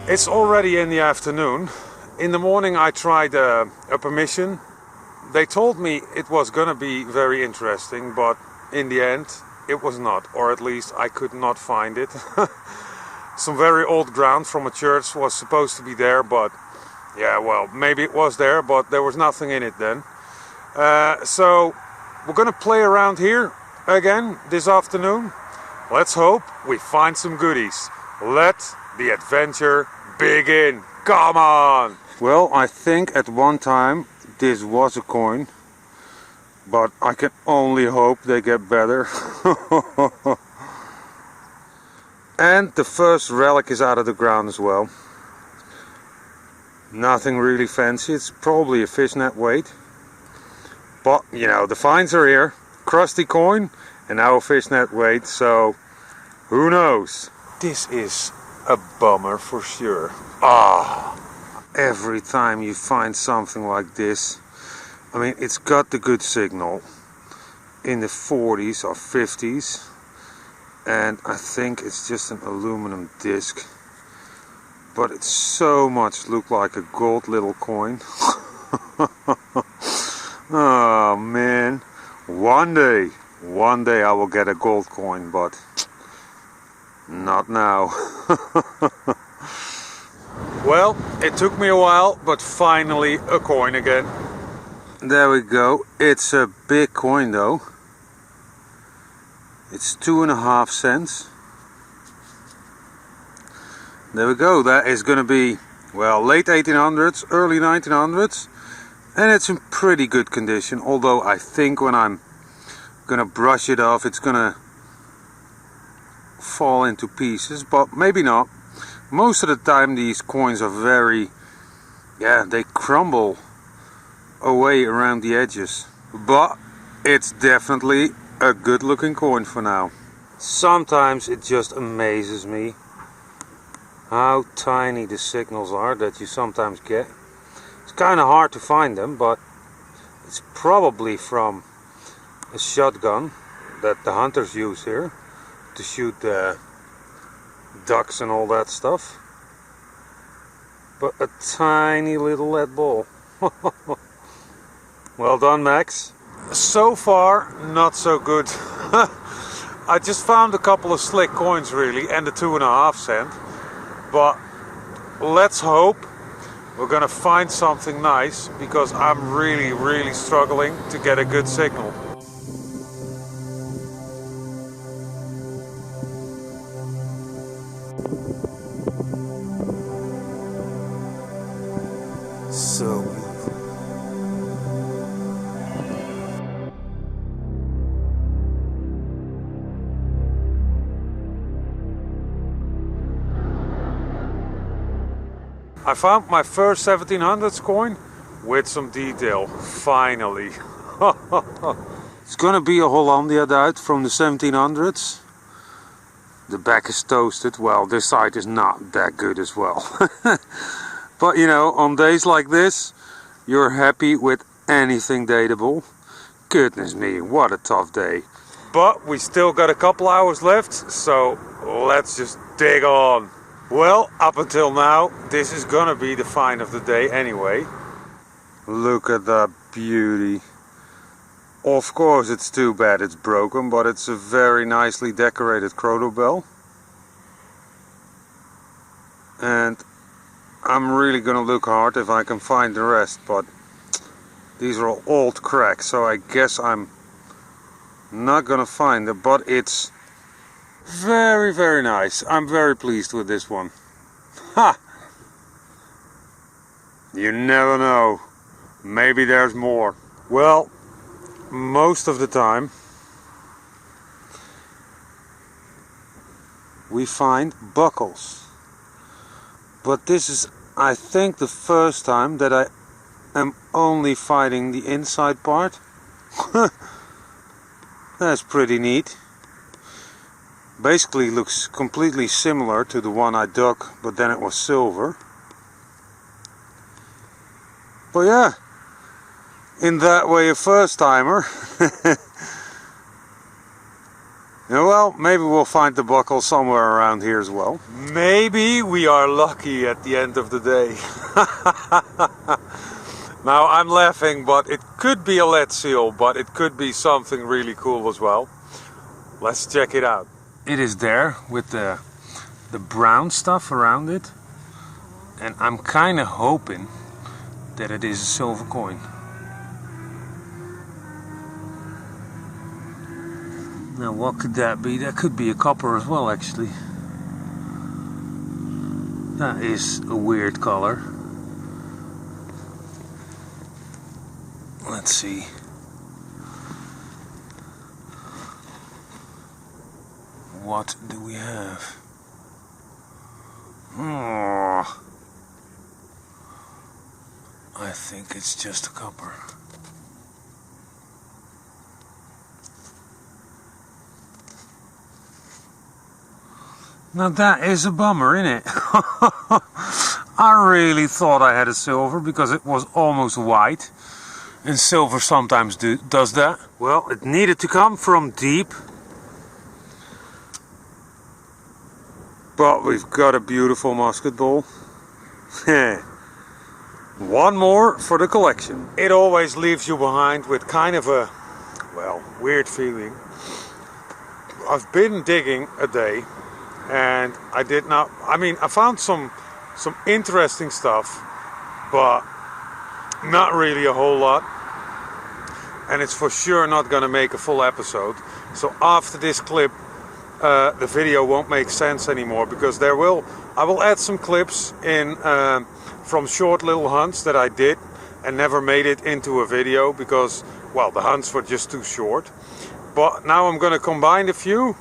It's already in the afternoon. In the morning I tried a permission. They told me it was gonna be very interesting, but in the end it was not, or at least I could not find it. Some very old ground from a church was supposed to be there, but yeah, well, maybe it was there, but there was nothing in it then. So we're gonna play around here again this afternoon. Let's hope we find some goodies. Let the adventure begin. Come on! Well, I think at one time this was a coin, but I can only hope they get better. And the first relic is out of the ground as well. Nothing really fancy, it's probably a fishnet weight. But, you know, the finds are here. Crusty coin and now a fishnet weight, so who knows? This is a bummer for sure. Every time you find something like this, I mean, it's got the good signal in the 40s or 50s, and I think it's just an aluminum disc, but it so much looked like a gold little coin. Oh man, one day I will get a gold coin, but not now. Well, it took me a while, but finally a coin again. There we go. It's a big coin though. It's 2.5 cents. There we go. That is going to be, well, late 1800s, early 1900s. And it's in pretty good condition. Although I think when I'm going to brush it off, it's going to fall into pieces. But maybe not. Most of the time these coins are very, yeah, they crumble away around the edges. But it's definitely a good looking coin for now. Sometimes it just amazes me how tiny the signals are that you sometimes get. It's kind of hard to find them, but it's probably from a shotgun that the hunters use here to shoot the ducks and all that stuff. But a tiny little lead ball. Well done, Max. So far, not so good. I just found a couple of slick coins really, and the 2.5 cent. But let's hope we're gonna find something nice, because I'm really struggling to get a good signal. So beautiful. I found my first 1700s coin with some detail, finally. It's gonna be a Hollandia duit from the 1700s. The back is toasted. Well, this side is not that good as well. But you know, on days like this, you're happy with anything dateable. Goodness me, what a tough day. But we still got a couple hours left, so let's just dig on. Well, up until now, this is gonna be the find of the day anyway. Look at that beauty. Of course it's too bad it's broken, but it's a very nicely decorated crotal bell. And I'm really gonna look hard if I can find the rest, but these are all old cracks, so I guess I'm not gonna find it, but it's very nice. I'm very pleased with this one. Ha! You never know. Maybe there's more. Well, most of the time we find buckles. But this is, I think, the first time that I am only finding the inside part. That's pretty neat. Basically looks completely similar to the one I dug, but then it was silver. But yeah, in that way a first timer. Yeah, well, maybe we'll find the buckle somewhere around here as well. Maybe we are lucky at the end of the day. Now I'm laughing, but it could be a lead seal, but it could be something really cool as well. Let's check it out. It is there with the brown stuff around it, and I'm kind of hoping that it is a silver coin. Now what could that be? That could be a copper as well, actually. That is a weird color. Let's see. What do we have? Oh, I think it's just a copper. Now that is a bummer, isn't it? I really thought I had a silver because it was almost white. And silver sometimes does that. Well, it needed to come from deep. But we've got a beautiful musket ball. One more for the collection. It always leaves you behind with kind of a, well, weird feeling. I've been digging a day and I found some interesting stuff, but not really a whole lot. And it's for sure not gonna make a full episode. So after this clip, the video won't make sense anymore, because I will add some clips in from short little hunts that I did and never made it into a video because, well, the hunts were just too short. But now I'm gonna combine a few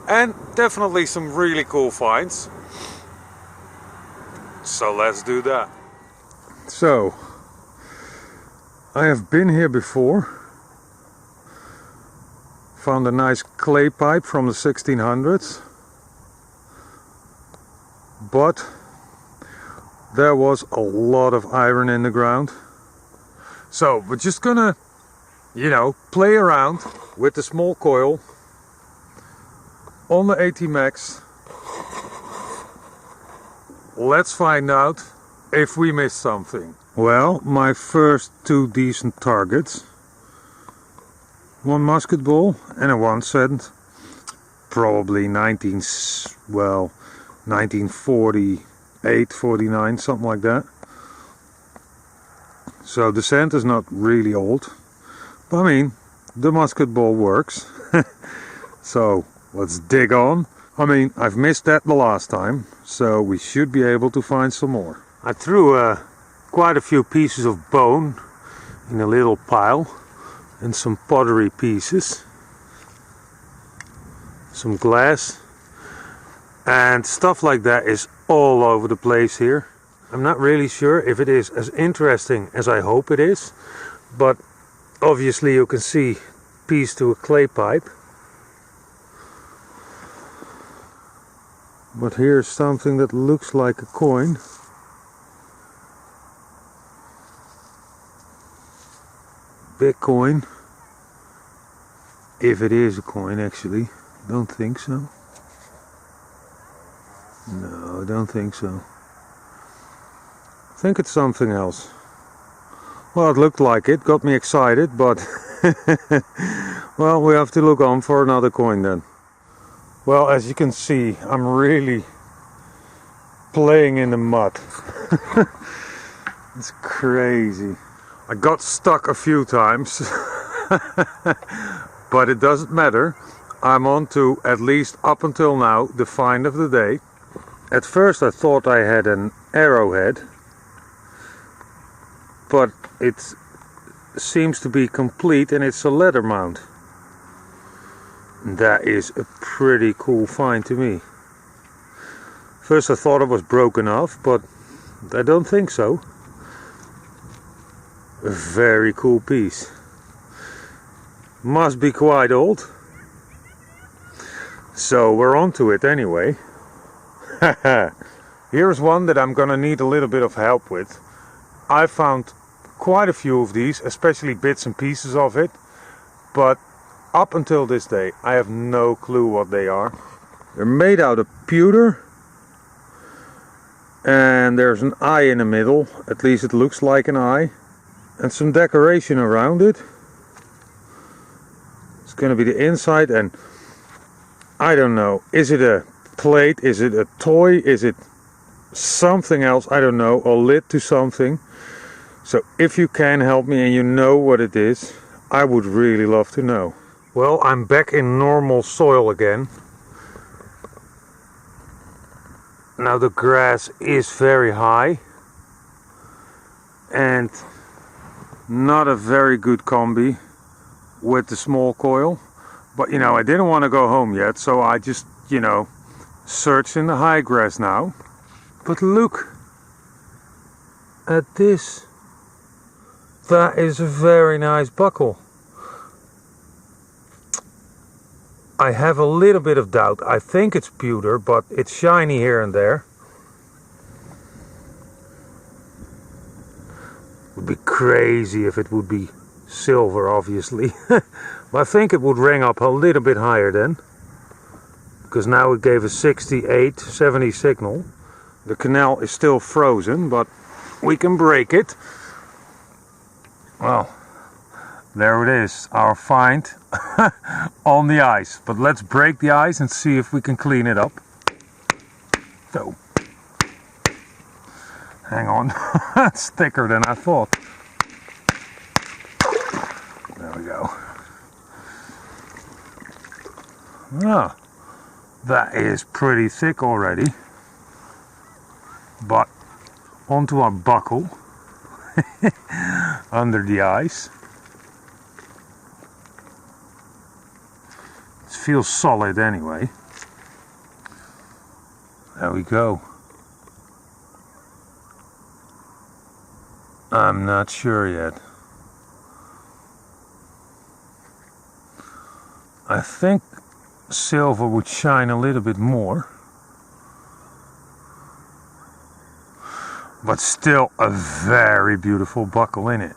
and definitely some really cool finds. So let's do that. So I have been here before. Found a nice clay pipe from the 1600s, but there was a lot of iron in the ground. So we're just gonna, play around with the small coil on the AT MAX. Let's find out if we missed something. Well, my first two decent targets. One musket ball and a 1 cent, probably 1948, 49, something like that. So the cent is not really old, but I mean, the musket ball works. So let's dig on. I mean, I've missed that the last time, so we should be able to find some more. I threw quite a few pieces of bone in a little pile. And some pottery pieces, some glass, and stuff like that is all over the place here. I'm not really sure if it is as interesting as I hope it is, but obviously you can see piece to a clay pipe. But here's something that looks like a coin. Big coin, if it is a coin, actually. Don't think so. No, I don't think so. I think it's something else. Well, it looked like it, got me excited, but well, we have to look on for another coin then. Well, as you can see, I'm really playing in the mud. It's crazy. I got stuck a few times, but it doesn't matter. I'm on to, at least up until now, the find of the day. At first I thought I had an arrowhead, but it seems to be complete and it's a leather mount. That is a pretty cool find to me. First I thought it was broken off, but I don't think so. A very cool piece. Must be quite old. So we're on to it anyway. Here's one that I'm gonna need a little bit of help with. I found quite a few of these, especially bits and pieces of it, but Up until this day, I have no clue what they are. They're made out of pewter. And there's an eye in the middle, at least it looks like an eye. And some decoration around it. It's going to be the inside, and I don't know. Is it a plate? Is it a toy? Is it something else? I don't know. A lid to something. So if you can help me and you know what it is, I would really love to know. Well, I'm back in normal soil again. Now the grass is very high and not a very good combi with the small coil. But you know, I didn't want to go home yet, so I just, you know, searched in the high grass now. But look at this. That is a very nice buckle. I have a little bit of doubt. I think it's pewter, but it's shiny here and there. It would be crazy if it would be silver, obviously. But I think it would ring up a little bit higher then. Because now it gave a 68, 70 signal. The canal is still frozen, but we can break it. Well, there it is, our find on the ice. But let's break the ice and see if we can clean it up. So, hang on, it's thicker than I thought. There we go. Ah, that is pretty thick already. But onto our buckle under the ice. It feels solid anyway. There we go. I'm not sure yet. I think silver would shine a little bit more. But still a very beautiful buckle in it.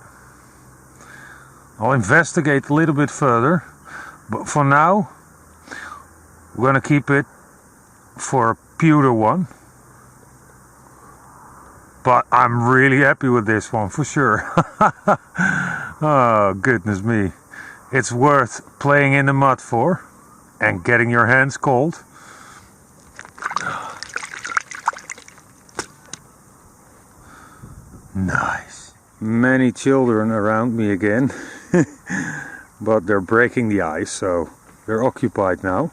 I'll investigate a little bit further, but for now we're going to keep it for a pewter one. But I'm really happy with this one for sure. Oh goodness me. It's worth playing in the mud for and getting your hands cold. Nice. Many children around me again, but they're breaking the ice, so they're occupied now.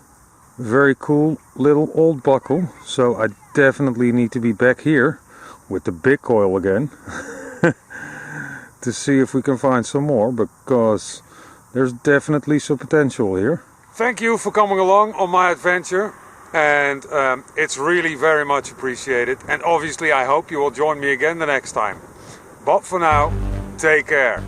Very cool little old buckle, so I definitely need to be back here with the big coil again to see if we can find some more, because there's definitely some potential here. Thank you for coming along on my adventure. And it's really very much appreciated, and obviously I hope you will join me again the next time. But for now, take care.